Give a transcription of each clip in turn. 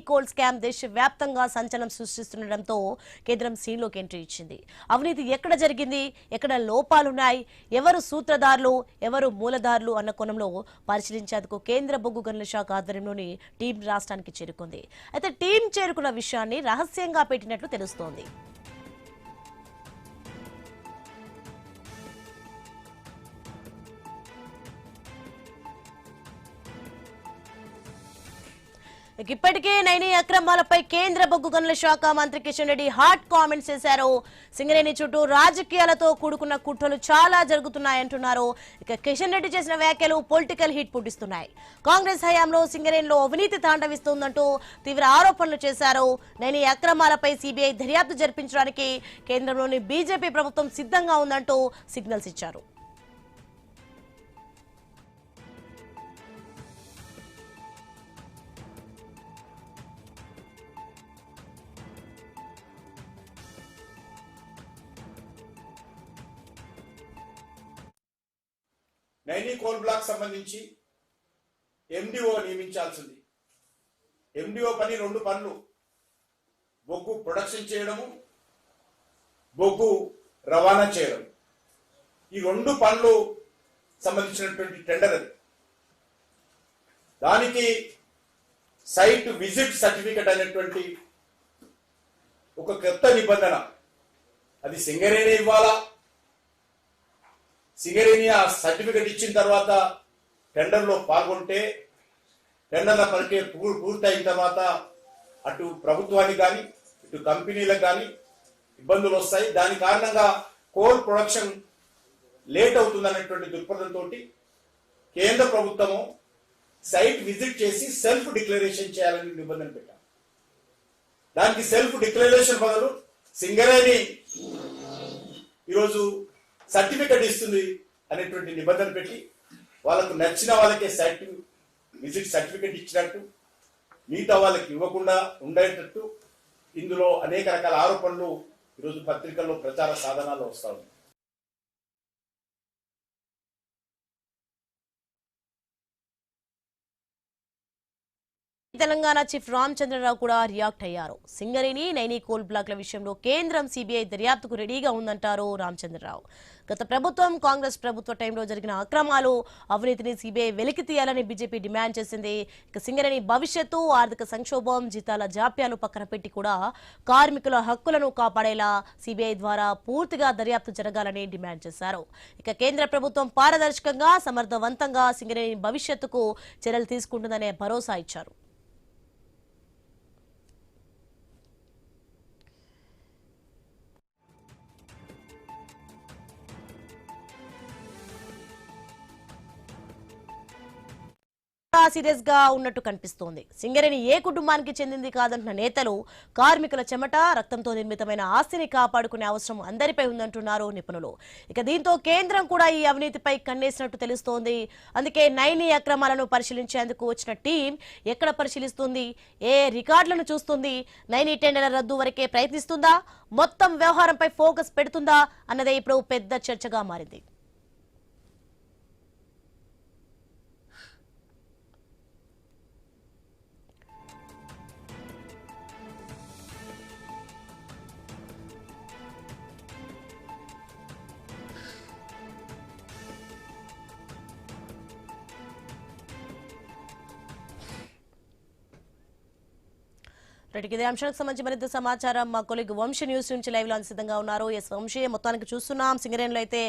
Coal scam దేశవ్యాప్తంగా సంచలనం సృష్టిస్తుండటంతో కేంద్రం సీన్లోకి ఎంట్రీ ఇచ్చింది. అవినీతి ఎక్కడ జరిగింది, ఎక్కడ లోపాలున్నాయి, ఎవరు సూత్రధారులు, ఎవరు మూలధారులు అన్న కోణంలో పరిశీలించేందుకు కేంద్ర బొగ్గు గనుల శాఖ ఆధ్వర్యంలోని టీం రాష్ట్రానికి చేరుకుంది. అయితే టీం చేరుకున్న విషయాన్ని రహస్యంగా పెట్టినట్లు తెలుస్తోంది. ఇప్పటికే నైని అక్రమాలపై కేంద్ర బొగ్గు గనుల శాఖ మంత్రి కిషన్ రెడ్డి హాట్ కామెంట్స్ చేశారు. సింగరేణి చుట్టూ రాజకీయాలతో కూడుకున్న కుట్రలు చాలా జరుగుతున్నాయంటున్నారు. ఇక కిషన్ రెడ్డి చేసిన వ్యాఖ్యలు పొలిటికల్ హిట్ పుట్టిస్తున్నాయి. కాంగ్రెస్ హయాంలో సింగరేణిలో అవినీతి తాండవిస్తోందంటూ తీవ్ర ఆరోపణలు చేశారు. నైని అక్రమాలపై సిబిఐ దర్యాప్తు జరిపించడానికి కేంద్రంలోని బీజేపీ ప్రభుత్వం సిద్ధంగా ఉందంటూ సిగ్నల్స్ ఇచ్చారు. నైని కోల్ బ్లాక్ సంబంధించి ఎండిఓ నియమించాల్సింది. ఎండిఓ పని 2 పనులు: బొగ్గు ప్రొడక్షన్ చేయడము, బొగ్గు రవాణా చేయడం. ఈ 2 పనులు సంబంధించినటువంటి టెండర్ అది. దానికి సైట్ విజిట్ సర్టిఫికెట్ అనేటువంటి ఒక కొత్త నిబంధన, అది సింగరేణి ఇవ్వాలా. సింగరేణి ఆ సర్టిఫికెట్ ఇచ్చిన తర్వాత టెండర్లో పాల్గొంటే టెండర్ల ప్రక్రియ పూర్తయిన తర్వాత అటు ప్రభుత్వానికి కానీ ఇటు కంపెనీలకు కానీ ఇబ్బందులు వస్తాయి. దాని కారణంగా కోల్ ప్రొడక్షన్ లేట్ అవుతుందనేటువంటి దృక్పథంతో కేంద్ర ప్రభుత్వము సైట్ విజిట్ చేసి సెల్ఫ్ డిక్లరేషన్ చేయాలని నిబంధన పెట్టారు. దానికి సెల్ఫ్ డిక్లరేషన్ బదులు సింగరేణి ఈరోజు సర్టిఫికెట్ ఇస్తుంది అనేటువంటి నిబంధన పెట్టి వాళ్ళకు నచ్చిన వాళ్ళకే సైట్ విజిట్ సర్టిఫికెట్ ఇచ్చినట్టు, మిగతా వాళ్ళకి ఇవ్వకుండా ఉండేటట్టు ఇందులో అనేక రకాల ఆరోపణలు ఈరోజు పత్రికల్లో ప్రచార సాధనాలు వస్తూ ఉన్నాయి. తెలంగాణ చీఫ్ రామచంద్రరావు కూడా రియాక్ట్ అయ్యారు. సింగరేణి నైని కోల్ బ్లాక్ల విషయంలో కేంద్రం సిబిఐ దర్యాప్తుకు రెడీగా ఉందంటారు రామచంద్రరావు. గత ప్రభుత్వం కాంగ్రెస్ ప్రభుత్వ టైంలో జరిగిన అక్రమాలు, అవినీతిని సిబిఐ వెలికి తీయాలని బీజేపీ డిమాండ్ చేసింది. ఇక సింగరేణి భవిష్యత్తు, ఆర్థిక సంక్షోభం, జీతాల జాప్యాలు పక్కన పెట్టి కూడా కార్మికుల హక్కులను కాపాడేలా సిబిఐ ద్వారా పూర్తిగా దర్యాప్తు జరగాలని డిమాండ్ చేశారు. ఇక కేంద్ర ప్రభుత్వం పారదర్శకంగా, సమర్థవంతంగా సింగరేణి భవిష్యత్తుకు చర్యలు తీసుకుంటుందనే భరోసా ఇచ్చారు. సీరియస్ గా ఉన్నట్టు కనిపిస్తోంది. సింగరేణి ఏ కుటుంబానికి చెందింది కాదంటున్న నేతలు కార్మికుల చెమట, రక్తంతో నిర్మితమైన ఆస్తిని కాపాడుకునే అవసరం అందరిపై ఉందంటున్నారు నిపుణులు. ఇక దీంతో కేంద్రం కూడా ఈ అవినీతిపై కన్నేసినట్టు తెలుస్తోంది. అందుకే నైని అక్రమాలను పరిశీలించేందుకు వచ్చిన టీం ఎక్కడ పరిశీలిస్తుంది, ఏ రికార్డులను చూస్తుంది, నైని టెండర్ల రద్దు వరకే ప్రయత్నిస్తుందా, మొత్తం వ్యవహారంపై ఫోకస్ పెడుతుందా అన్నదే ఇప్పుడు పెద్ద చర్చగా మారింది. ఇదే అంశానికి సంబంధించి మరింత సమాచారం మా కొలీగ్ వంశీ న్యూస్ నుంచి లైవ్ లో సిద్ధంగా ఉన్నారు. ఎస్ వంశీ, మొత్తానికి చూస్తున్నాం సింగరేణిలో అయితే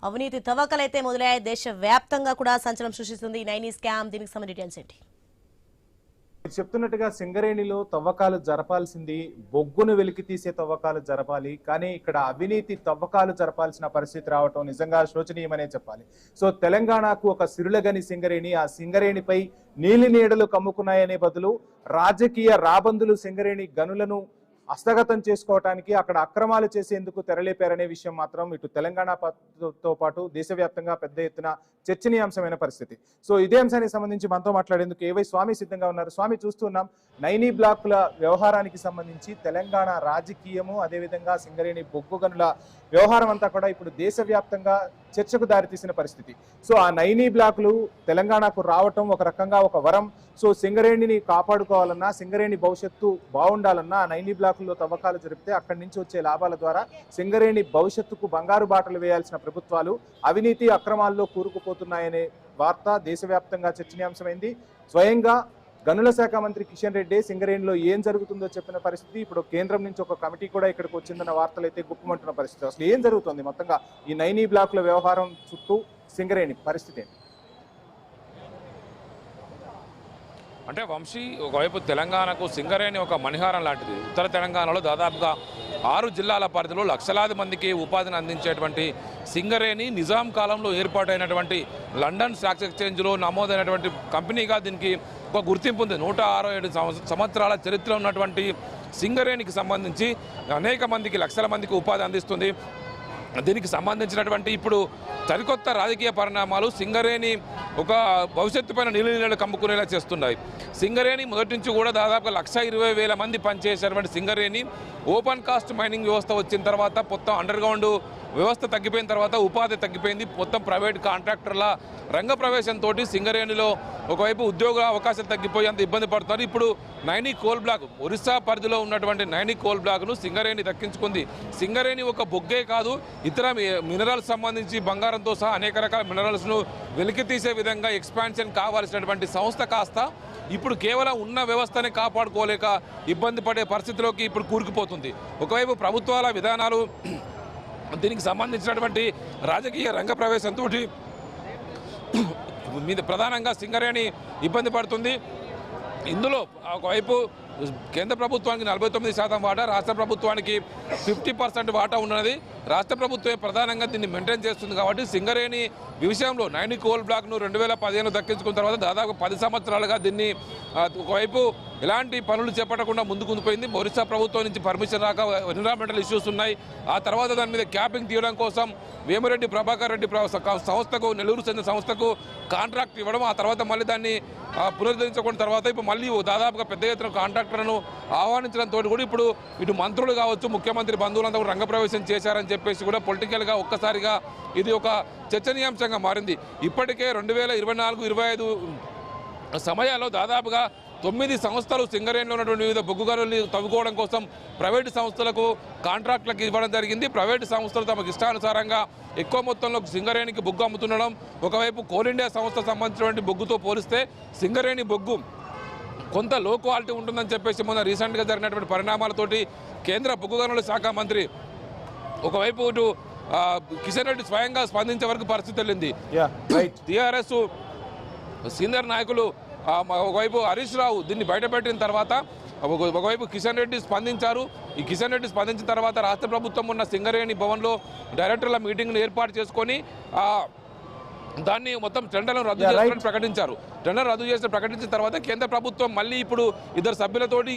అవినీతి తవ్వకాలైతే మొదలయ్యాయి. దేశవ్యాప్తంగా కూడా సంచలనం సృష్టిస్తుంది నైని స్కామ్. దీనికి సంబంధించి డీటెయిల్స్ ఏంటి? చెప్తున్నట్టుగా సింగరేణిలో తవ్వకాలు జరపాల్సింది బొగ్గును వెలికి తీసే తవ్వకాలు జరపాలి, కానీ ఇక్కడ అవినీతి తవ్వకాలు జరపాల్సిన పరిస్థితి రావటం నిజంగా శోచనీయమనే చెప్పాలి. సో తెలంగాణకు ఒక సిరులగని సింగరేణి, ఆ సింగరేణిపై నీలి నీడలు కమ్ముకున్నాయనే బదులు రాజకీయ రాబందులు సింగరేణి గనులను హస్తగతం చేసుకోవటానికి, అక్కడ అక్రమాలు చేసేందుకు తెరలేపారనే విషయం మాత్రం ఇటు తెలంగాణతో పాటు దేశవ్యాప్తంగా పెద్ద ఎత్తున చర్చనీయాంశమైన పరిస్థితి. సో ఇదే అంశానికి సంబంధించి మనతో మాట్లాడేందుకు ఏవై స్వామి సిద్ధంగా ఉన్నారు. స్వామి, చూస్తున్నాం నైనీ బ్లాకుల వ్యవహారానికి సంబంధించి తెలంగాణ రాజకీయము, అదేవిధంగా సింగరేణి బొగ్గు గనుల వ్యవహారం అంతా కూడా ఇప్పుడు దేశవ్యాప్తంగా చర్చకు దారితీసిన పరిస్థితి. సో ఆ నైనీ బ్లాకులు తెలంగాణకు రావటం ఒక రకంగా ఒక వరం. సో సింగరేణిని కాపాడుకోవాలన్నా, సింగరేణి భవిష్యత్తు బాగుండాలన్నా ఆ నైనీ బ్లాకుల్లో తవ్వకాలు జరిపితే అక్కడి నుంచి వచ్చే లాభాల ద్వారా సింగరేణి భవిష్యత్తుకు బంగారు బాటలు వేయాల్సిన ప్రభుత్వాలు అవినీతి అక్రమాల్లో కూరుకుపోతున్నాయనే వార్త దేశవ్యాప్తంగా చర్చనీయాంశమైంది. స్వయంగా గనుల శాఖ మంత్రి కిషన్ రెడ్డి సింగరేణిలో ఏం జరుగుతుందో చెప్పిన పరిస్థితి. ఇప్పుడు కేంద్రం నుంచి ఒక కమిటీ కూడా ఇక్కడికి వచ్చిందన్న వార్తలు అయితే గుప్పమంటున్న పరిస్థితి. అసలు ఏం జరుగుతుంది మొత్తంగా ఈ నైనీ బ్లాకుల వ్యవహారం చుట్టూ సింగరేణి పరిస్థితి ఏంటి? అంటే వంశీ, ఒకవైపు తెలంగాణకు సింగరేణి ఒక మణిహారం లాంటిది. ఉత్తర తెలంగాణలో దాదాపుగా 6 జిల్లాల పరిధిలో లక్షలాది మందికి ఉపాధిని అందించేటువంటి సింగరేణి నిజాం కాలంలో ఏర్పాటైనటువంటి లండన్ స్టాక్ ఎక్స్చేంజ్లో నమోదైనటువంటి కంపెనీగా దీనికి ఒక గుర్తింపు ఉంది. 167 సంవత్సరాల చరిత్ర ఉన్నటువంటి సింగరేణికి సంబంధించి అనేక మందికి, లక్షల మందికి ఉపాధి అందిస్తుంది. దీనికి సంబంధించినటువంటి ఇప్పుడు సరికొత్త రాజకీయ పరిణామాలు సింగరేణి ఒక భవిష్యత్తు పైన నీళ్ళు కమ్ముకునేలా చేస్తున్నాయి. సింగరేణి మొదటి నుంచి కూడా దాదాపు 1,20,000 మంది పనిచేసేటువంటి సింగరేణి ఓపెన్ కాస్ట్ మైనింగ్ వ్యవస్థ వచ్చిన తర్వాత మొత్తం అండర్ గ్రౌండ్ వ్యవస్థ తగ్గిపోయిన తర్వాత ఉపాధి తగ్గిపోయింది. మొత్తం ప్రైవేట్ కాంట్రాక్టర్ల రంగప్రవేశంతో సింగరేణిలో ఒకవైపు ఉద్యోగ అవకాశాలు తగ్గిపోయి అంత ఇబ్బంది పడుతున్నారు. ఇప్పుడు నైనీ కోల్ బ్లాక్, ఒరిస్సా పరిధిలో ఉన్నటువంటి నైనీ కోల్ బ్లాక్ను సింగరేణి దక్కించుకుంది. సింగరేణి ఒక బొగ్గే కాదు, ఇతర మినరల్స్ సంబంధించి బంగారంతో సహా అనేక రకాల మినరల్స్ను వెలికి తీసే విధంగా ఎక్స్పాన్షన్ కావాల్సినటువంటి సంస్థ కాస్త ఇప్పుడు కేవలం ఉన్న వ్యవస్థని కాపాడుకోలేక ఇబ్బంది పడే పరిస్థితిలోకి ఇప్పుడు కూరుకుపోతుంది. ఒకవైపు ప్రభుత్వాల విధానాలు, దీనికి సంబంధించినటువంటి రాజకీయ రంగ ప్రవేశంతో మీద ప్రధానంగా సింగరేణి ఇబ్బంది పడుతుంది. ఇందులో ఒకవైపు కేంద్ర ప్రభుత్వానికి 49% వాటా, రాష్ట్ర ప్రభుత్వానికి 50% వాటా ఉన్నది. రాష్ట్ర ప్రభుత్వమే ప్రధానంగా దీన్ని మెయింటైన్ చేస్తుంది. కాబట్టి సింగరేణి విషయంలో నైనీ కోల్ బ్లాక్ను 2015 దక్కించుకున్న తర్వాత దాదాపు 10 సంవత్సరాలుగా దీన్ని ఒకవైపు ఎలాంటి పనులు చేపట్టకుండా ముందుకు పోయింది. ఒరిస్సా ప్రభుత్వం నుంచి పర్మిషన్ రాక ఎన్విరాన్మెంటల్ ఇష్యూస్ ఉన్నాయి. ఆ తర్వాత దాని మీద క్యాపింగ్ తీయడం కోసం వేమిరెడ్డి ప్రభాకర్ రెడ్డి సంస్థకు, నెల్లూరు చెందిన సంస్థకు కాంట్రాక్ట్ ఇవ్వడం, ఆ తర్వాత మళ్ళీ దాన్ని పునరుద్ధరించుకున్న తర్వాత ఇప్పుడు మళ్ళీ దాదాపుగా పెద్ద ఎత్తున కాంట్రాక్టర్లను ఆహ్వానించడంతో కూడా ఇప్పుడు ఇటు మంత్రులు కావచ్చు, ముఖ్యమంత్రి బంధువులంతా కూడా రంగప్రవేశం చేశారని చెప్పేసి కూడా పొలిటికల్గా ఒక్కసారిగా ఇది ఒక చర్చనీయాంశంగా మారింది. ఇప్పటికే 2024-25 సమయాల్లో దాదాపుగా 9 సంస్థలు సింగరేణిలో ఉన్నటువంటి వివిధ బొగ్గు గనులు తవ్వుకోవడం కోసం ప్రైవేటు సంస్థలకు కాంట్రాక్టులకు ఇవ్వడం జరిగింది. ప్రైవేటు సంస్థలు తమకు ఇష్టానుసారంగా ఎక్కువ మొత్తంలో సింగరేణికి బొగ్గు అమ్ముతుండడం, ఒకవైపు కోల్ ఇండియా సంస్థ సంబంధించినటువంటి బొగ్గుతో పోలిస్తే సింగరేణి బొగ్గు కొంత లో క్వాలిటీ ఉంటుందని చెప్పేసి మొన్న రీసెంట్గా జరిగినటువంటి పరిణామాలతోటి కేంద్ర బొగ్గు గనుల శాఖ మంత్రి ఒకవైపు ఇటు కిషన్ రెడ్డి స్వయంగా స్పందించే వరకు పరిస్థితి వెళ్ళింది. టీఆర్ఎస్ సీనియర్ నాయకులు ఒకవైపు హరీష్ రావు దీన్ని బయటపెట్టిన తర్వాత ఒకవైపు కిషన్ రెడ్డి స్పందించారు. ఈ కిషన్ రెడ్డి స్పందించిన తర్వాత రాష్ట్ర ప్రభుత్వం ఉన్న సింగరేణి భవన్లో డైరెక్టర్ల మీటింగ్ను ఏర్పాటు చేసుకొని దాన్ని మొత్తం టెండర్లను రద్దు చేస్తారని ప్రకటించారు. టెండర్ రద్దు చేసిన ప్రకటించిన తర్వాత కేంద్ర ప్రభుత్వం మళ్ళీ ఇప్పుడు 2 సభ్యులతోటి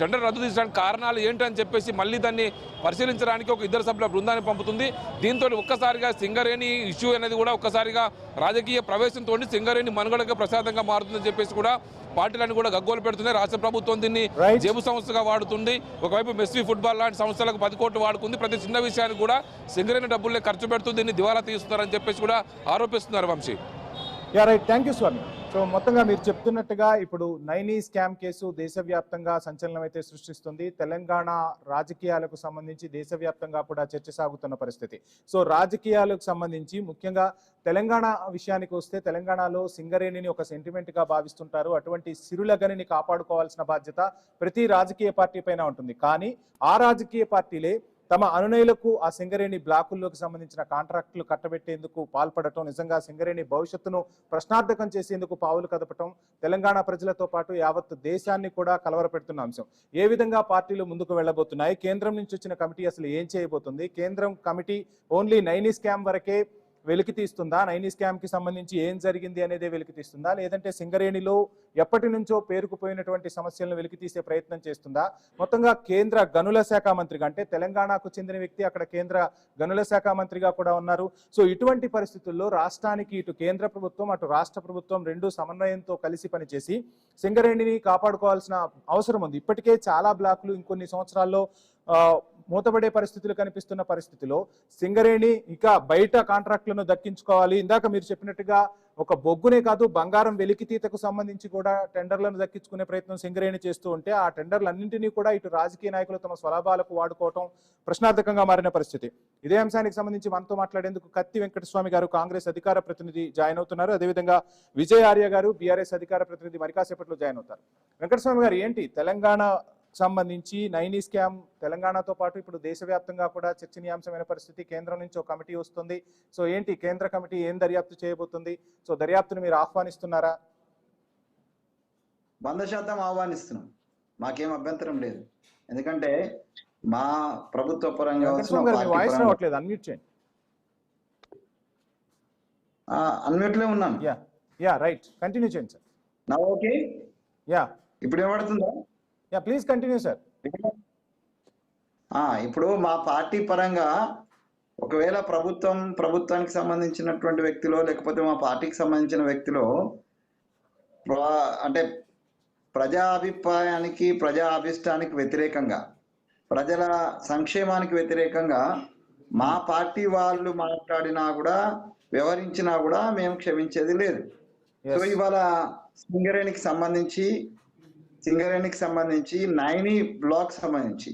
టెండర్ రద్దు తీసడానికి కారణాలు ఏంటని చెప్పేసి మళ్ళీ దాన్ని పరిశీలించడానికి ఒక 2 సభ్యుల బృందాన్ని పంపుతుంది. దీంతో ఒక్కసారిగా సింగరేణి ఇష్యూ అనేది కూడా ఒక్కసారిగా రాజకీయ ప్రవేశంతో సింగరేణి మనుగడగా ప్రసాదంగా మారుతుందని చెప్పేసి కూడా పార్టీలను కూడా గగ్గోలు పెడుతున్నాయి. రాష్ట్ర ప్రభుత్వం దీన్ని జేబు సంస్థగా వాడుతుంది. ఒకవైపు మెస్సీ ఫుట్బాల్ లాంటి సంస్థలకు 10 కోట్లు వాడుకుంది. ప్రతి చిన్న విషయానికి కూడా సింగరేణి డబ్బుల్ని ఖర్చు పెడుతూ దీన్ని దివాలా తీస్తున్నారని చెప్పేసి కూడా ఆరోపిస్తున్నారు Vamshi. Right, thank you Swami. So మొత్తంగా మీరు చెప్తున్నట్టుగా ఇప్పుడు నైనీ స్కామ్ కేసు దేశవ్యాప్తంగా సంచలనం అయితే సృష్టిస్తుంది. తెలంగాణ రాజకీయాలకు సంబంధించి దేశవ్యాప్తంగా కూడా చర్చ సాగుతున్న పరిస్థితి. సో రాజకీయాలకు సంబంధించి ముఖ్యంగా తెలంగాణ విషయానికి వస్తే తెలంగాణలో సింగరేణిని ఒక సెంటిమెంట్గా భావిస్తుంటారు. అటువంటి సిరుల గనిని కాపాడుకోవాల్సిన బాధ్యత ప్రతి రాజకీయ పార్టీ పైన ఉంటుంది. కానీ ఆ రాజకీయ పార్టీలే తమ అనునయులకు ఆ సింగరేణి బ్లాకుల్లోకి సంబంధించిన కాంట్రాక్టులు కట్టబెట్టేందుకు పాల్పడటం, నిజంగా సింగరేణి భవిష్యత్తును ప్రశ్నార్థకం చేసేందుకు పావులు కదపటం తెలంగాణ ప్రజలతో పాటు యావత్ దేశాన్ని కూడా కలవరపెడుతున్న అంశం. ఏ విధంగా పార్టీలు ముందుకు వెళ్ళబోతున్నాయి, కేంద్రం నుంచి వచ్చిన కమిటీ అసలు ఏం చేయబోతుంది, కేంద్రం కమిటీ ఓన్లీ నైనీ స్కామ్ వరకే వెలికి తీస్తుందా? నైని స్కామ్ కి సంబంధించి ఏం జరిగింది అనేదే వెలికి తీస్తుందా, లేదంటే సింగరేణిలో ఎప్పటి నుంచో పేరుకుపోయినటువంటి సమస్యలను వెలికి తీసే ప్రయత్నం చేస్తుందా? మొత్తంగా కేంద్ర గనుల శాఖ మంత్రిగా, అంటే తెలంగాణకు చెందిన వ్యక్తి అక్కడ కేంద్ర గనుల శాఖ మంత్రిగా కూడా ఉన్నారు. సో ఇటువంటి పరిస్థితుల్లో రాష్ట్రానికి ఇటు కేంద్ర ప్రభుత్వం అటు రాష్ట్ర ప్రభుత్వం రెండు సమన్వయంతో కలిసి పనిచేసి సింగరేణిని కాపాడుకోవాల్సిన అవసరం ఉంది. ఇప్పటికే చాలా బ్లాకులు ఇంకొన్ని సంవత్సరాల్లో మూతపడే పరిస్థితులు కనిపిస్తున్న పరిస్థితిలో సింగరేణి ఇక బయట కాంట్రాక్టులను దక్కించుకోవాలి. ఇందాక మీరు చెప్పినట్టుగా ఒక బొగ్గునే కాదు, బంగారం వెలికితీతకు సంబంధించి కూడా టెండర్లను దక్కించుకునే ప్రయత్నం సింగరేణి చేస్తూ ఉంటే ఆ టెండర్లన్నింటినీ కూడా ఇటు రాజకీయ నాయకులు తమ స్వలాభాలకు వాడుకోవటం ప్రశ్నార్థకంగా మారిన పరిస్థితి. ఇదే అంశానికి సంబంధించి మనతో మాట్లాడేందుకు కత్తి వెంకటస్వామి గారు, కాంగ్రెస్ అధికార ప్రతినిధి జాయిన్ అవుతున్నారు. అదేవిధంగా విజయ్ ఆర్య గారు, బీఆర్ఎస్ అధికార ప్రతినిధి మరి కాసేపట్లో జాయిన్ అవుతారు. వెంకటస్వామి గారు, ఏంటి తెలంగాణ సంబంధించి నైని స్కామ్ తెలంగాణతో పాటు ఇప్పుడు దేశవ్యాప్తంగా కూడా చర్చనీయాంశమైన పరిస్థితి. కేంద్రం నుంచి ఒక కమిటీ వస్తుంది. సో ఏంటి కేంద్ర కమిటీ ఏం దర్యాప్తు చేయబోతుంది? సో దర్యాప్తును మీరు ఆహ్వానిస్తున్నారా? 100% ఆహ్వానిస్తున్నాం. మాకేం అభ్యంతరం లేదు. ఎందుకంటే మా ప్రభుత్వ పరంగా వాయిస్ రావట్లేదు, అన్మ్యూట్ చేయండి. అన్మ్యూట్ లో ఉన్నాను. యా రైట్, కంటిన్యూ చేయండి సార్. నా ఓకే, యా ఇప్పుడు ఏమడుతుందా? Yeah please continue sir. ఇప్పుడు మా పార్టీ పరంగా ఒకవేళ ప్రభుత్వానికి సంబంధించినటువంటి వ్యక్తిలో లేకపోతే మా పార్టీకి సంబంధించిన వ్యక్తిలో అంటే ప్రజా అభిప్రాయానికి ప్రజా అభిష్టానికి వ్యతిరేకంగా ప్రజల సంక్షేమానికి వ్యతిరేకంగా మా పార్టీ వాళ్ళు మాట్లాడినా కూడా వ్యవహరించినా కూడా మేము క్షమించేది లేదు. సో ఇవాళ సింగరేణికి సంబంధించి నైని బ్లాక్ సంబంధించి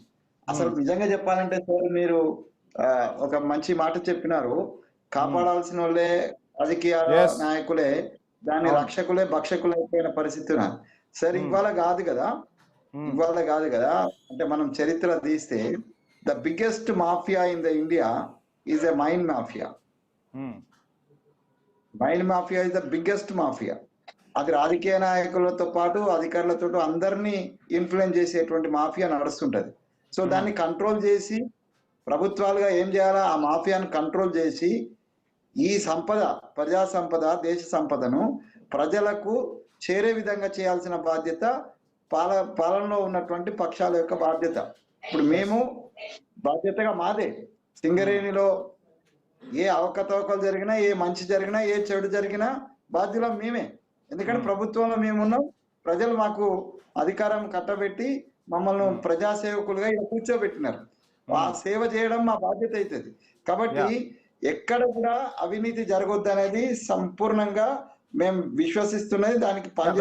అసలు నిజంగా చెప్పాలంటే సార్, మీరు ఒక మంచి మాట చెప్పినారు. కాపాడాల్సిన వాళ్ళే రాజకీయ నాయకులే దాని రక్షకులే భక్షకులే అయిపోయిన పరిస్థితి సార్. ఇవాళ కాదు కదా అంటే మనం చరిత్ర తీస్తే the biggest mafia in the India is a mine mafia. Mine mafia is the biggest mafia. అది రాజకీయ నాయకులతో పాటు అధికారులతో అందరినీ ఇన్ఫ్లుయెన్స్ చేసేటువంటి మాఫియా నడుస్తుంటది. సో దాన్ని కంట్రోల్ చేసి ప్రభుత్వాలుగా ఏం చేయాలా, ఆ మాఫియాను కంట్రోల్ చేసి ఈ సంపద, ప్రజా సంపద, దేశ సంపదను ప్రజలకు చేరే విధంగా చేయాల్సిన బాధ్యత పాలనలో ఉన్నటువంటి పక్షాల యొక్క బాధ్యత. ఇప్పుడు మేము బాధ్యతగా మాదే. సింగరేణిలో ఏ అవకతవకలు జరిగినా, ఏ మంచి జరిగినా, ఏ చెడు జరిగినా బాధ్యులం మేమే. ఎందుకంటే ప్రభుత్వంలో మేమున్నాం, ప్రజలు మాకు అధికారం కట్టబెట్టి మమ్మల్ని ప్రజాసేవకులుగా ఇలా కూర్చోబెట్టినారు. ఆ సేవ చేయడం మా బాధ్యత అవుతుంది. కాబట్టి ఎక్కడ కూడా అవినీతి జరగొద్దు అనేది సంపూర్ణంగా మేము విశ్వసిస్తున్నది. దానికి పార్టీగా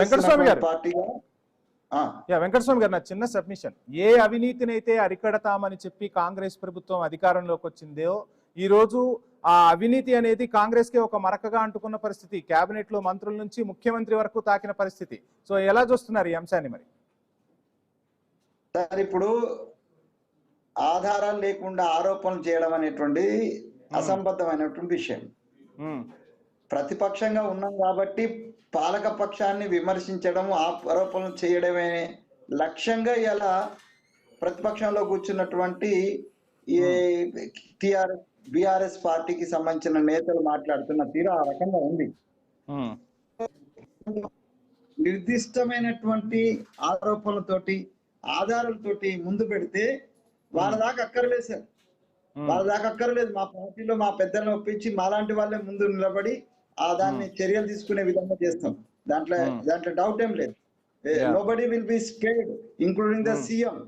వెంకటస్వామి గారు, నా చిన్న సబ్మిషన్, ఏ అవినీతినైతే అరికడతామని చెప్పి కాంగ్రెస్ ప్రభుత్వం అధికారంలోకి వచ్చిందో ఈ రోజు ఆ అవినీతి అనేది కాంగ్రెస్ కే ఒక మరకగా అంటుకున్న పరిస్థితి, కేబినెట్ లో మంత్రుల నుంచి ముఖ్యమంత్రి వరకు తాకిన పరిస్థితి. సో ఎలా చూస్తున్నారు ఈ అంశాన్ని మరి? సార్, ఇప్పుడు ఆధారాలు లేకుండా ఆరోపణలు చేయడం అనేటువంటి అసంబద్ధమైనటువంటి విషయం. ప్రతిపక్షంగా ఉన్నాం కాబట్టి పాలక పక్షాన్ని విమర్శించడం, ఆరోపణలు చేయడమే లక్ష్యంగా ఇలా ప్రతిపక్షంలో కూర్చున్నటువంటి బీఆర్ఎస్ పార్టీకి సంబంధించిన నేతలు మాట్లాడుతున్న తీరు ఆ రకంగా ఉంది. నిర్దిష్టమైనటువంటి ఆరోపణలతోటి ఆధారాలతోటి ముందు పెడితే వాళ్ళ దాకా అక్కర్లేదు సార్, వాళ్ళ దాకా అక్కర్లేదు. మా పార్టీలో మా పెద్దలను ఒప్పించి మాలాంటి వాళ్ళే ముందు నిలబడి దాన్ని చర్యలు తీసుకునే విధంగా చేస్తాం. దాంట్లో డౌట్ ఏం లేదు. Nobody will be spared, including the CM.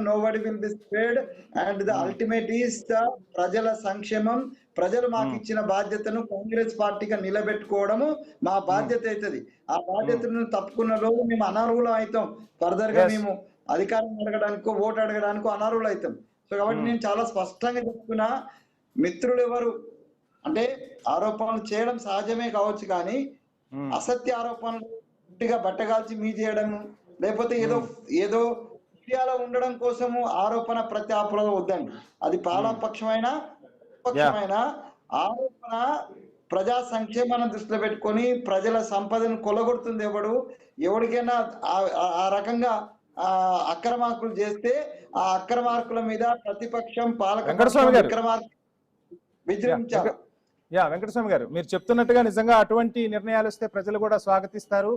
Nobody will be spared, and the ultimate is the ప్రజల సంక్షేమం. ప్రజలు మాకు ఇచ్చిన బాధ్యతను కాంగ్రెస్ పార్టీగా నిలబెట్టుకోవడము మా బాధ్యత అవుతుంది. ఆ బాధ్యతను తప్పుకున్న రోజు మేము అనర్హులం అవుతాం. ఫర్దర్ గా మేము అధికారం అడగడానికో ఓటు అడగడానికో అనర్హులు అవుతాం. సో కాబట్టి నేను చాలా స్పష్టంగా చెప్తున్నా, మిత్రులు ఎవరు అంటే ఆరోపణలు చేయడం సహజమే కావచ్చు, కానీ అసత్య ఆరోపణలు గట్టిగా బట్టగాల్చి మీ చేయడము, లేకపోతే ఏదో మీడియాలో ఉండడం కోసము ఆరోపణ ప్రత్యారోపణ వద్దండి. అది పాలపక్షమైనా పక్షమైనా ఆరోపణ ప్రజా సంక్షేమాన్ని దృష్టిలో పెట్టుకొని ప్రజల సంపదను కొలగొడుతుంది ఎవరికైనా ఆ రకంగా అక్రమార్కులు చేస్తే ఆ అక్రమార్కుల మీద ప్రతిపక్షం పాలక విజృంభించాలి. వెంకటస్వామి గారు, మీరు చెప్తున్నట్టుగా నిజంగా అటువంటి నిర్ణయాలు వస్తే ప్రజలు కూడా స్వాగతిస్తారు.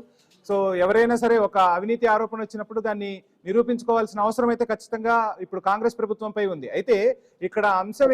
సో ఎవరైనా సరే ఒక అవినీతి ఆరోపణ వచ్చినప్పుడు దాన్ని నిరూపించుకోవాల్సిన అవసరం అయితే ఖచ్చితంగా ఇప్పుడు కాంగ్రెస్ ప్రభుత్వంపై ఉంది. అయితే ఇక్కడ అంశం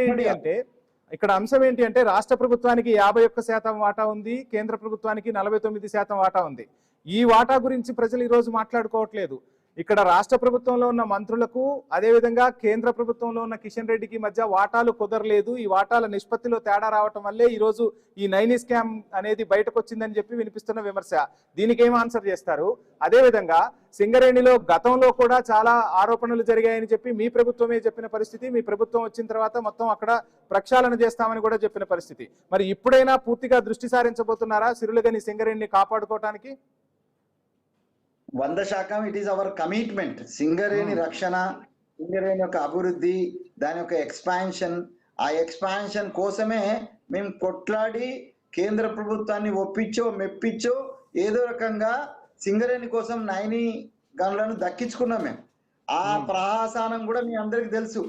ఏంటి అంటే రాష్ట్ర ప్రభుత్వానికి 51% వాటా ఉంది, కేంద్ర ప్రభుత్వానికి 49% వాటా ఉంది. ఈ వాటా గురించి ప్రజలు ఈ రోజు మాట్లాడుకోవట్లేదు. ఇక్కడ రాష్ట్ర ప్రభుత్వంలో ఉన్న మంత్రులకు అదేవిధంగా కేంద్ర ప్రభుత్వంలో ఉన్న కిషన్ రెడ్డికి మధ్య వాటాలు కుదరలేదు. ఈ వాటాల నిష్పత్తిలో తేడా రావటం వల్లే ఈ రోజు ఈ నైని స్కామ్ అనేది బయటకు వచ్చిందని చెప్పి వినిపిస్తున్న విమర్శ. దీనికి ఏం ఆన్సర్ చేస్తారు? అదేవిధంగా సింగరేణిలో గతంలో కూడా చాలా ఆరోపణలు జరిగాయని చెప్పి మీ ప్రభుత్వమే చెప్పిన పరిస్థితి, మీ ప్రభుత్వం వచ్చిన తర్వాత మొత్తం అక్కడ ప్రక్షాళన చేస్తామని కూడా చెప్పిన పరిస్థితి. మరి ఇప్పుడైనా పూర్తిగా దృష్టి సారించబోతున్నారా సిరులగని సింగరేణిని కాపాడుకోవటానికి? 100% it is our commitment. Singareni రక్షణ, సింగరేణి యొక్క అభివృద్ధి, దాని యొక్క ఎక్స్పాన్షన్, ఆ ఎక్స్పాన్షన్ కోసమే మేము కొట్లాడి కేంద్ర ప్రభుత్వాన్ని ఒప్పించో మెప్పించో ఏదో రకంగా సింగరేణి కోసం నైని గనులను దక్కించుకున్నాం మేము. ఆ ప్రహాసానం కూడా మీ అందరికి తెలుసు.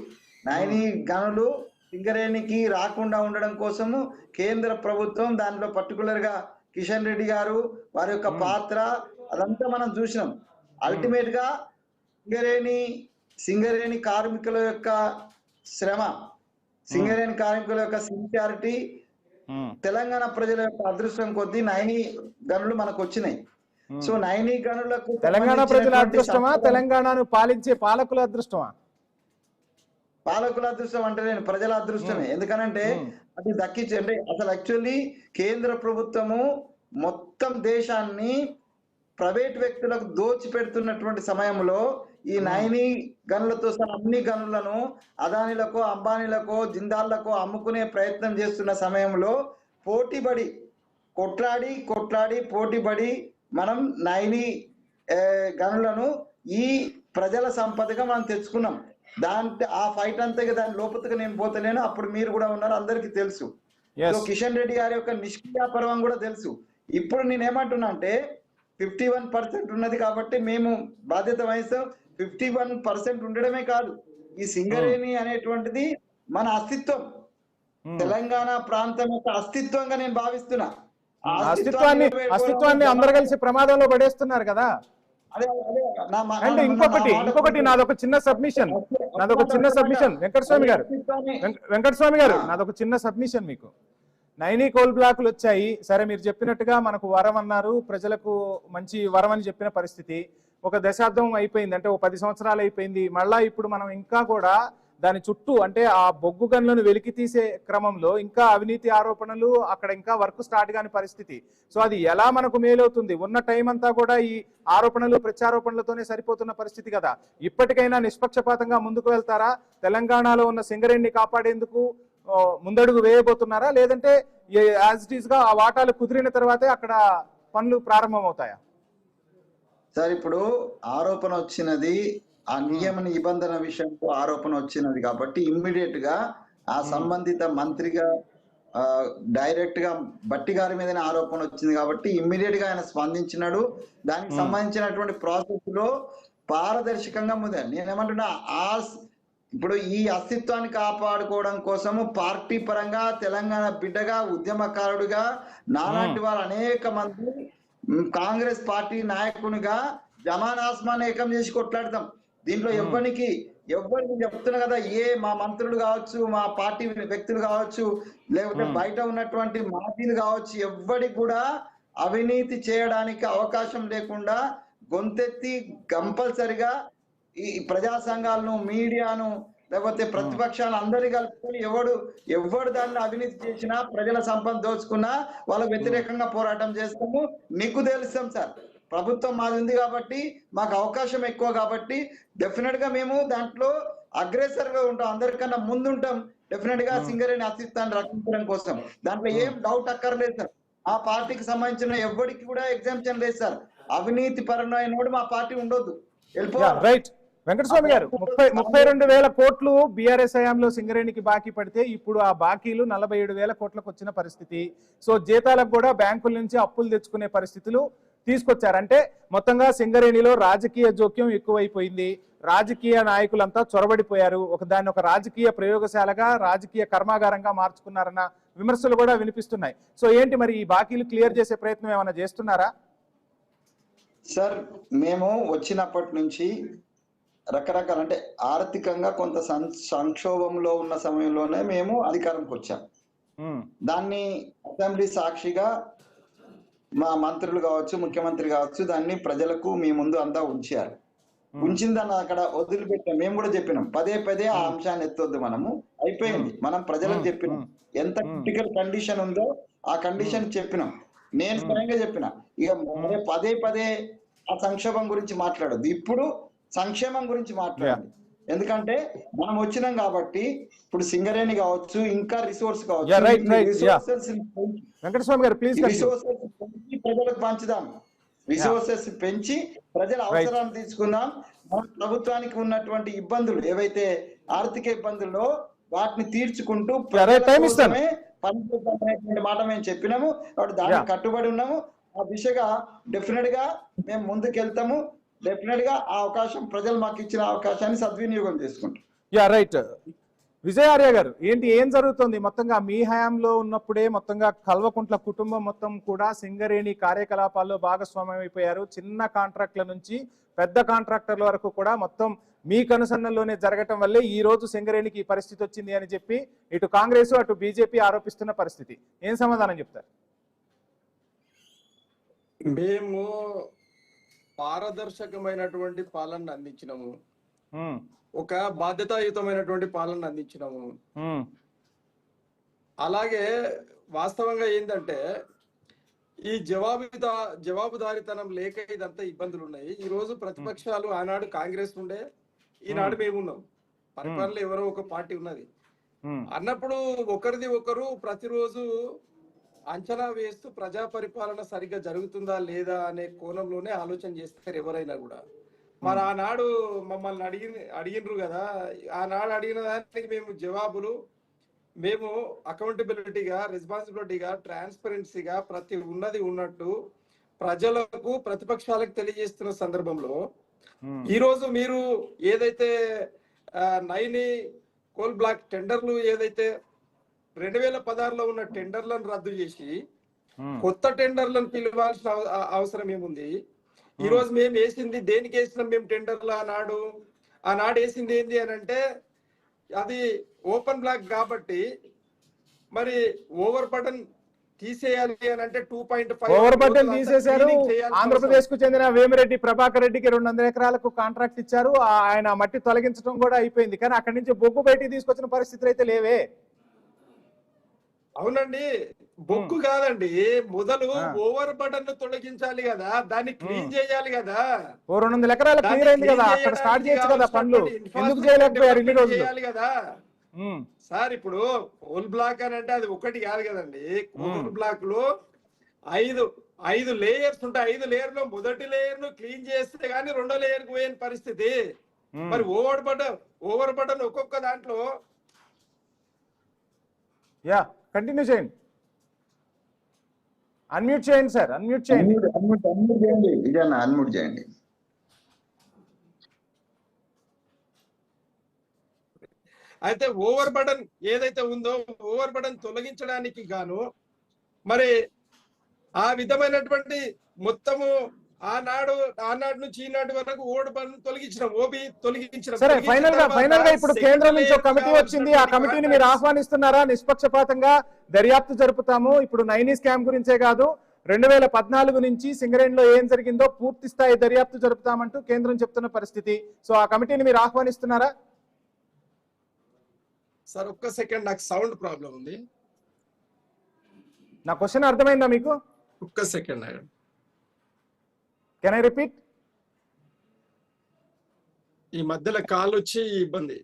నైని గనులు సింగరేణికి రాకుండా ఉండడం కోసము కేంద్ర ప్రభుత్వం, దాంట్లో పర్టికులర్ గా కిషన్ రెడ్డి గారు వారి యొక్క పాత్ర అదంతా మనం చూసినాం. అల్టిమేట్ గా సింగరేణి కార్మికుల యొక్క శ్రమ, సింగరేణి కార్మికుల యొక్క సిన్సియారిటీ, తెలంగాణ ప్రజల యొక్క అదృష్టం కొద్దీ నైని గనులు మనకు వచ్చినాయి. సో నైని గనులకు తెలంగాణ ప్రజల అదృష్టమా, తెలంగాణను పాలించే పాలకుల అదృష్టమా? పాలకుల అదృష్టం అంటే నేను ప్రజల అదృష్టమే. ఎందుకనంటే అది దక్కించి అంటే అసలు యాక్చువల్లీ కేంద్ర ప్రభుత్వము మొత్తం దేశాన్ని ప్రైవేట్ వ్యక్తులకు దోచి పెడుతున్నటువంటి సమయంలో ఈ నైని గనులతో సహా అన్ని గనులను అదానిలకో అంబానీలకో జిందాళ్లకో అమ్ముకునే ప్రయత్నం చేస్తున్న సమయంలో పోటీపడి మనం నైని గనులను ఈ ప్రజల సంపదగా మనం తెచ్చుకున్నాం. ఆ ఫైట్ అంతా దాని లోపలికి నేను పోతలేను, అప్పుడు మీరు కూడా ఉన్నారు, అందరికీ తెలుసు. కిషన్ రెడ్డి గారి యొక్క నిష్క్రియాపర్వం కూడా తెలుసు. ఇప్పుడు నేనేమంటున్నా అంటే 51% ఉన్నది కాబట్టి మేము బాధ్యత వహిస్తాం. 51% ఉండడమే కాదు, ఈ సింగరేణి అనేటువంటిది మన అస్తిత్వం, తెలంగాణ ప్రాంతం యొక్క అస్తిత్వంగా నేను భావిస్తున్నా. అస్తిత్వాన్ని అందరు కలిసి ప్రమాదంలో పడేస్తున్నారు కదా. అండ్ ఇంకొకటి నాదొక చిన్న సబ్మిషన్ వెంకటస్వామి గారు నాదొక చిన్న సబ్మిషన్ మీకు. నైని కోల్ బ్లాకులు వచ్చాయి, సరే మీరు చెప్పినట్టుగా మనకు వరం అన్నారు, ప్రజలకు మంచి వరం అని చెప్పిన పరిస్థితి. ఒక దశాబ్దం అయిపోయింది, అంటే 10 సంవత్సరాలు అయిపోయింది. మళ్ళా ఇప్పుడు మనం ఇంకా కూడా దాని చుట్టూ అంటే ఆ బొగ్గు గనులను వెలికి తీసే క్రమంలో ఇంకా అవినీతి ఆరోపణలు, అక్కడ ఇంకా వర్క్ స్టార్ట్ కాని పరిస్థితి. సో అది ఎలా మనకు మేలవుతుంది? ఉన్న టైం అంతా కూడా ఈ ఆరోపణలు ప్రత్యారోపణలతోనే సరిపోతున్న పరిస్థితి కదా. ఇప్పటికైనా నిష్పక్షపాతంగా ముందుకు వెళ్తారా? తెలంగాణలో ఉన్న సింగరేణిని కాపాడేందుకు ముందడుగు వేయబోతున్నారా, లేదంటే యాజ్ ఇట్ ఈస్ గా ఆ వాటాలు కుదిరిన తర్వాతే అక్కడ పనులు ప్రారంభం అవుతాయా? సార్ ఇప్పుడు ఆరోపణ వచ్చినది, ఆ నియమ నిబంధన విషయంలో ఆరోపణ వచ్చినది కాబట్టి ఇమ్మీడియట్ గా ఆ సంబంధిత మంత్రిగా డైరెక్ట్ గా బట్టి గారి మీదనే ఆరోపణ వచ్చింది కాబట్టి ఇమ్మీడియట్ గా ఆయన స్పందించినాడు. దానికి సంబంధించినటువంటి ప్రాసెస్ లో పారదర్శకంగా ముందే నేనేమంటున్నా, ఇప్పుడు ఈ అస్తిత్వాన్ని కాపాడుకోవడం కోసము పార్టీ పరంగా తెలంగాణ బిడ్డగా ఉద్యమకారుడిగా నాలాంటి వారు అనేక మంది కాంగ్రెస్ పార్టీ నాయకునిగా జమాన్ ఆస్మాన్ ఏకం చేసి కొట్లాడతాం. దీంట్లో ఎవరికి చెప్తున్నా కదా, మా మంత్రులు కావచ్చు, మా పార్టీ వ్యక్తులు కావచ్చు, లేకపోతే బయట ఉన్నటువంటి మాజీలు కావచ్చు, ఎవరికి కూడా అవినీతి చేయడానికి అవకాశం లేకుండా గొంతెత్తి కంపల్సరిగా ఈ ప్రజా సంఘాలను, మీడియాను, లేకపోతే ప్రతిపక్షాలు అందరినీ కలుపుకొని ఎవడు దాన్ని అవినీతి చేసినా, ప్రజల సంపద దోచుకున్నా వాళ్ళ వ్యతిరేకంగా పోరాటం చేస్తాము. మీకు తెలుస్తాం సార్, ప్రభుత్వం మాది ఉంది కాబట్టి మాకు అవకాశం ఎక్కువ కాబట్టి డెఫినెట్ గా మేము దాంట్లో అగ్రెసర్ గా ఉంటాం, అందరికన్నా ముందు ఉంటాం. డెఫినెట్ గా సింగరేణి అస్తిత్వాన్ని రక్షించడం కోసం దాంట్లో ఏం డౌట్ అక్కర్లేదు సార్. ఆ పార్టీకి సంబంధించిన ఎవరికి కూడా ఎగ్జామ్షన్ లేదు సార్. అవినీతి పరమైన మా పార్టీ ఉండొద్దు, వెళ్ళిపోవాలి. రైట్. వెంకటస్వామి గారు, 32,000 కోట్లు బీఆర్ఎస్ హయాంలో సింగరేణికి బాకీ పడితే ఇప్పుడు ఆ బాకీలు 47,000 కోట్లకు వచ్చిన పరిస్థితి. సో జీతాలకు కూడా బ్యాంకుల నుంచి అప్పులు తెచ్చుకునే పరిస్థితులు తీసుకొచ్చారంటే మొత్తంగా సింగరేణిలో రాజకీయ జోక్యం ఎక్కువైపోయింది. రాజకీయ నాయకులంతా చొరబడిపోయారు, దాన్ని ఒక రాజకీయ ప్రయోగశాలగా రాజకీయ కర్మాగారంగా మార్చుకున్నారన్న విమర్శలు కూడా వినిపిస్తున్నాయి. సో ఏంటి మరి ఈ బాకీలు క్లియర్ చేసే ప్రయత్నం ఏమైనా చేస్తున్నారా? సార్ మేము వచ్చినప్పటి నుంచి రకరకాల అంటే ఆర్థికంగా కొంత సంక్షోభంలో ఉన్న సమయంలోనే మేము అధికారంకి వచ్చాం. దాన్ని అసెంబ్లీ సాక్షిగా మా మంత్రులు కావచ్చు, ముఖ్యమంత్రి కావచ్చు, దాన్ని ప్రజలకు మీ ముందు అంతా ఉంచారు. ఉంచిన దాన్ని అక్కడ వదిలిపెట్టాం. మేము కూడా చెప్పినాం, పదే పదే ఆ అంశాన్ని ఎత్తొద్దు, మనము అయిపోయింది, మనం ప్రజలకు చెప్పినాం ఎంత క్రిటికల్ కండిషన్ ఉందో ఆ కండిషన్ చెప్పినాం. నేను స్వయంగా చెప్పిన, ఇక పదే పదే ఆ సంక్షోభం గురించి మాట్లాడద్దు, ఇప్పుడు సంక్షేమం గురించి మాట్లాడండి. ఎందుకంటే మనం వచ్చినాం కాబట్టి ఇప్పుడు సింగరేణి కావచ్చు, ఇంకా రిసోర్స్ కావచ్చు, రిసోర్సెస్ పెంచి ప్రజలకు పంచుదాం, రిసోర్సెస్ పెంచి ప్రజల అవసరాన్ని తీసుకుందాం. మన ప్రభుత్వానికి ఉన్నటువంటి ఇబ్బందులు ఏవైతే ఆర్థిక ఇబ్బందుల్లో వాటిని తీర్చుకుంటూ పనిచేద్దాం అనేటువంటి మాట మేము చెప్పినాము. కాబట్టి దానికి కట్టుబడి ఉన్నాము. ఆ దిశగా డెఫినెట్ గా మేము ముందుకెళ్తాము. డెఫినెట్ గా ఆ అవకాశం, ప్రజలు మాకు ఇచ్చిన అవకాశాన్ని సద్వినియోగం చేసుకుంటాం. రైట్. విజయార్య గారు, ఏం జరుగుతుంది మొత్తంగా మీ హయాంలో ఉన్నప్పుడే? మొత్తంగా కల్వకుంట్ల కుటుంబం మొత్తం కూడా సింగరేణి కార్యకలాపాల్లో భాగస్వామ్యం అయిపోయారు. చిన్న కాంట్రాక్టుల నుంచి పెద్ద కాంట్రాక్టర్ల వరకు కూడా మొత్తం మీ కనుసన్నల్లోనే జరగటం వల్లే ఈ రోజు సింగరేణికి ఈ పరిస్థితి వచ్చింది అని చెప్పి ఇటు కాంగ్రెస్ అటు బీజేపీ ఆరోపిస్తున్న పరిస్థితి. ఏం సమాధానం చెప్తారు? మేము పారదర్శకమైనటువంటి పాలన అందించినాము, ఒక బాధ్యతాయుతమైనటువంటి పాలన అందించినాము. అలాగే వాస్తవంగా ఏంటంటే ఈ జవాబుదారితనం లేక ఇదంతా ఇబ్బందులు ఉన్నాయి. ఈ రోజు ప్రతిపక్షాలు ఆనాడు కాంగ్రెస్ ఉండే, ఈనాడు మేమున్నాం, పరిపాలనలో ఎవరో ఒక పార్టీ ఉన్నది అన్నప్పుడు ఒకరిది ఒకరు ప్రతిరోజు అంచనా వేస్తూ ప్రజా పరిపాలన సరిగ్గా జరుగుతుందా లేదా అనే కోణంలోనే ఆలోచన చేస్తారు ఎవరైనా కూడా. మరి ఆనాడు మమ్మల్ని అడిగినరు కదా, ఆనాడు అడిగిన దానికి మేము జవాబులు, మేము అకౌంటబిలిటీగా, రెస్పాన్సిబిలిటీగా, ట్రాన్స్పరెన్సీగా ప్రతి ఉన్నది ఉన్నట్టు ప్రజలకు, ప్రతిపక్షాలకు తెలియజేస్తున్న సందర్భంలో ఈ రోజు మీరు ఏదైతే నైని కోల్ బ్లాక్ టెండర్లు ఏదైతే 2016లో ఉన్న టెండర్లను రద్దు చేసి కొత్త టెండర్లను పిలవాల్సిన అవసరం ఏముంది? ఈ రోజు మేము వేసింది దేనికి వేసినాం? మేము టెండర్లు ఆనాడు వేసింది ఏంటి అని అంటే అది ఓపెన్ బ్లాక్ కాబట్టి మరి ఓవర్ బటన్ తీసేయాలి అని అంటే 2.5 ఓవర్ బటన్ తీసేశారు. ఆంధ్రప్రదేశ్ కు చెందిన వేమిరెడ్డి ప్రభాకర్ రెడ్డికి 200 ఎకరాలకు కాంట్రాక్ట్ ఇచ్చారు. ఆయన మట్టి తొలగించడం కూడా అయిపోయింది. కానీ అక్కడి నుంచి బొగ్గు బయటికి తీసుకొచ్చిన పరిస్థితులు అయితే లేవే. అవునండి, బొగ్గు కాదండి, మొదలు ఓవర్ బటన్ తొలగించాలి కదా, దాన్ని క్లీన్ చేయాలి కదా. 200 ఎకరాలు క్లియర్ అయింది కదా, అక్కడ స్టార్ట్ చేయొచ్చు కదా పనులు, ఎందుకు చేయలేకపోయారు ఇన్ని రోజులు? చేయాలి కదా సార్. ఇప్పుడు కోల్ బ్లాక్ అని అంటే అది ఒకటి కాదు కదండి. కోల్ బ్లాక్ లో 5 లేయర్స్ ఉంటాయి. 5 లేయర్ లో మొదటి లేయర్ ను క్లీన్ చేస్తే గానీ రెండో లేయర్ కు పోయిన పరిస్థితి. మరి ఓవర్ బటన్ ఒక్కొక్క దాంట్లో. కంటిన్యూ చేయండి, అన్మ్యూట్ చేయండి సార్, అన్మ్యూట్ చేయండి. అన్మ్యూట్ చేయండి. అయితే ఓవర్ బటన్ ఏదైతే ఉందో ఓవర్ బటన్ తొలగించడానికి గాను మరి ఆ విధమైనటువంటి మొత్తము ఆనాడు నుంచి ఈనాటి వరకు ఓవర్ బటన్ తొలగించడం, ఓబీ తొలగించడం. సరే, ఫైనల్ గా ఇప్పుడు కేంద్రం నుంచి ఒక కమిటీ వచ్చింది. ఆ కమిటీని మీరు ఆహ్వానిస్తున్నారా? నిష్పక్షపాతంగా దర్యాప్తు జరుపుతాము. ఇప్పుడు నైని స్కామ్ గురించే కాదు, 2014 నుంచి సింగరేణిలో ఏం జరిగిందో పూర్తి స్థాయి దర్యాప్తు జరుపుతామంటూ కేంద్రం చెప్తున్న పరిస్థితి. సో ఆ కమిటీని మీరు ఆహ్వానిస్తున్నారా? సార్ ఒక్క సెకండ్, నాకు సౌండ్ ప్రాబ్లం ఉంది. నా క్వశ్చన్ అర్థమైందా మీకు? ఒక్క సెకండ్, కెన్ ఐ రిపీట్? ఈ మధ్యలో కాల్ వచ్చి ఇబ్బంది.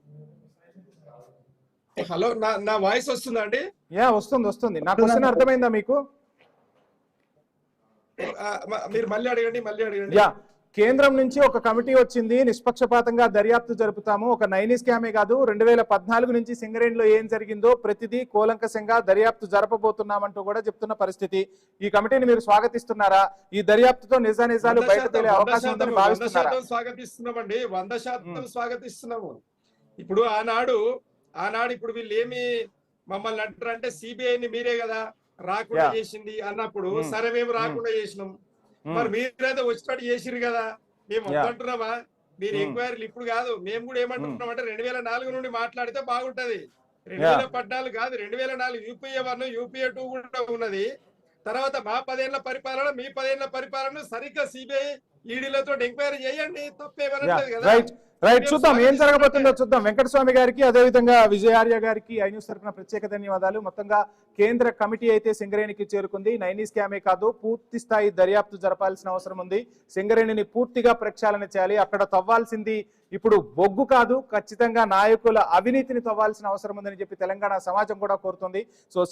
హలో, నా వాయిస్ వస్తుందా అండి? వస్తుంది. నా క్వశ్చన్ అర్థమైందా మీకు? మీరు మళ్ళీ అడగండి. కేంద్రం నుంచి ఒక కమిటీ వచ్చింది, నిష్పక్షపాతంగా దర్యాప్తు జరుపుతాము. ఒక నైని స్కామే కాదు, 2014 నుంచి సింగరేణిలో ఏం జరిగిందో ప్రతిదీ కూలంకషంగా దర్యాప్తు జరపబోతున్నామంటూ కూడా చెప్తున్న పరిస్థితి. ఈ కమిటీని మీరు స్వాగతిస్తున్నారా? ఈ దర్యాప్తుతో నిజానిజాలు బయట తెలియ అవకాశం ఉందని భావిస్తున్నారా? 100% స్వాగతిస్తున్నామండి, 100% స్వాగతిస్తున్నాము. ఇప్పుడు ఆనాడు ఇప్పుడు వీళ్ళు ఏమి మమ్మల్ని అంటారంటే సిబిఐని మీరే కదా రాకుండా చేసింది అన్నప్పుడు, సరే మేము రాకుండా చేసినాం, మరి మీరేదో వచ్చినట్టు చేసిరు కదా, మేము వద్దంటున్నామా? మీరు ఎంక్వైరీలు ఇప్పుడు కాదు, మేము కూడా ఏమంటున్నాం అంటే 2004 నుండి మాట్లాడితే బాగుంటది. 2014 కాదు, 2004 యూపీఏ 1 యూపీఏ 2 కూడా ఉన్నది. తర్వాత మా 10 ఏళ్ల పరిపాలన, మీ 10 ఏళ్ల పరిపాలన సరిగ్గా సిబిఐ ఈడీలతో ఎంక్వైరీ చేయండి, తప్పేమనట్లేదు కదా. రైట్, చూద్దాం ఏం జరగబోతుందో చూద్దాం. వెంకటస్వామి గారికి, అదేవిధంగా విజయార్య గారికి ఐన్యూస్ తరఫున ప్రత్యేక ధన్యవాదాలు. మొత్తంగా కేంద్ర కమిటీ అయితే సింగరేణికి చేరుకుంది. నైని స్కామే కాదు, పూర్తి స్థాయి దర్యాప్తు జరపాల్సిన అవసరం ఉంది. సింగరేణిని పూర్తిగా ప్రక్షాళన చేయాలి. అక్కడ తవ్వాల్సింది ఇప్పుడు బొగ్గు కాదు, ఖచ్చితంగా నాయకుల అవినీతిని తవ్వాల్సిన అవసరం ఉందని చెప్పి తెలంగాణ సమాజం కూడా కోరుతుంది. సో